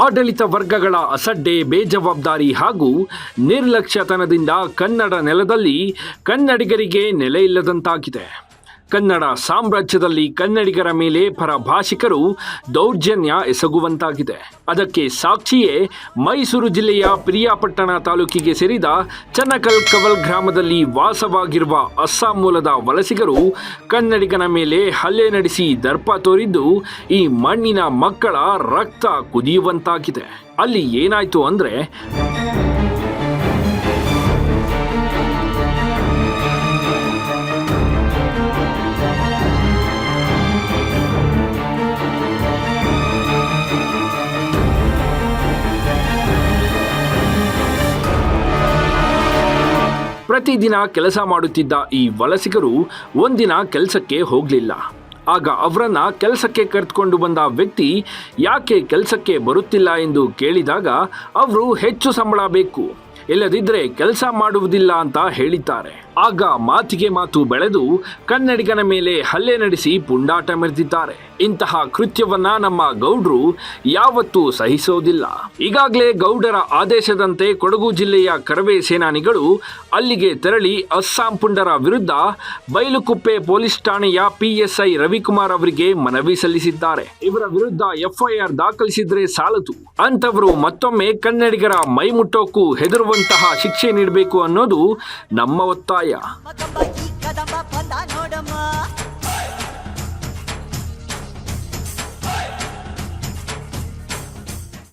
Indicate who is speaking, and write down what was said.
Speaker 1: ಆಡಳಿತ ವರ್ಗಗಳ ಅಸಡ್ಡೆ, ಬೇಜವಾಬ್ದಾರಿ ಹಾಗೂ ನಿರ್ಲಕ್ಷ್ಯತನದಿಂದ ಕನ್ನಡ ನೆಲದಲ್ಲಿ ಕನ್ನಡಿಗರಿಗೆ ನೆಲೆ ಇಲ್ಲದಂತಾಗಿದೆ. ಕನ್ನಡ ಸಾಮ್ರಾಜ್ಯದಲ್ಲಿ ಕನ್ನಡಿಗರ ಮೇಲೆ ಪರಭಾಷಿಕರು ದೌರ್ಜನ್ಯ ಎಸಗುವಂತಾಗಿದೆ. ಅದಕ್ಕೆ ಸಾಕ್ಷಿಯೇ ಮೈಸೂರು ಜಿಲ್ಲೆಯ ಪಿರಿಯಾಪಟ್ಟಣ ತಾಲೂಕಿಗೆ ಸೇರಿದ ಚನ್ನಕಲ್ ಕವಲ್ ಗ್ರಾಮದಲ್ಲಿ ವಾಸವಾಗಿರುವ ಅಸ್ಸಾಂ ಮೂಲದ ವಲಸಿಗರು ಕನ್ನಡಿಗನ ಮೇಲೆ ಹಲ್ಲೆ ನಡೆಸಿ ದರ್ಪ ತೋರಿದ್ದು ಈ ಮಣ್ಣಿನ ಮಕ್ಕಳ ರಕ್ತ ಕುದಿಯುವಂತಾಗಿದೆ. ಅಲ್ಲಿ ಏನಾಯ್ತು ಅಂದ್ರೆ, ಪ್ರತಿದಿನ ಕೆಲಸ ಮಾಡುತ್ತಿದ್ದ ಈ ವಲಸಿಗರು ಒಂದಿನ ಕೆಲಸಕ್ಕೆ ಹೋಗಲಿಲ್ಲ. ಆಗ ಅವರನ್ನ ಕೆಲಸಕ್ಕೆ ಕರೆದುಕೊಂಡು ಬಂದ ವ್ಯಕ್ತಿ ಯಾಕೆ ಕೆಲಸಕ್ಕೆ ಬರುತ್ತಿಲ್ಲ ಎಂದು ಕೇಳಿದಾಗ ಅವರು ಹೆಚ್ಚು ಸಂಬಳ ಬೇಕು, ಇಲ್ಲದಿದ್ದರೆ ಕೆಲಸ ಮಾಡುವುದಿಲ್ಲ ಅಂತ ಹೇಳಿದ್ದಾರೆ. ಆಗ ಮಾತಿಗೆ ಮಾತು ಬೆಳೆದು ಕನ್ನಡಿಗನ ಮೇಲೆ ಹಲ್ಲೆ ನಡೆಸಿ ಪುಂಡಾಟ ಮೆರೆದಿದ್ದಾರೆ. ಇಂತಹ ಕೃತ್ಯವನ್ನ ನಮ್ಮ ಗೌಡ್ರು ಯಾವತ್ತೂ ಸಹಿಸೋದಿಲ್ಲ. ಈಗಾಗಲೇ ಗೌಡರ ಆದೇಶದಂತೆ ಕೊಡಗು ಜಿಲ್ಲೆಯ ಕರವೇ ಸೇನಾನಿಗಳು ಅಲ್ಲಿಗೆ ತೆರಳಿ ಅಸ್ಸಾಂ ಪುಂಡರ ವಿರುದ್ಧ ಬೈಲುಕುಪ್ಪೆ ಪೊಲೀಸ್ ಠಾಣೆಯ PSI ರವಿಕುಮಾರ್ ಅವರಿಗೆ ಮನವಿ ಸಲ್ಲಿಸಿದ್ದಾರೆ. ಇವರ ವಿರುದ್ಧ FIR ದಾಖಲಿಸಿದ್ರೆ ಸಾಲದು, ಅಂತವರು ಮತ್ತೊಮ್ಮೆ ಕನ್ನಡಿಗರ ಮೈ ಮುಟ್ಟೋಕ್ಕೂ ಹೆದರುವಂತಹ ಶಿಕ್ಷೆ ನೀಡಬೇಕು ಅನ್ನೋದು ನಮ್ಮ ಒತ್ತಾಯ.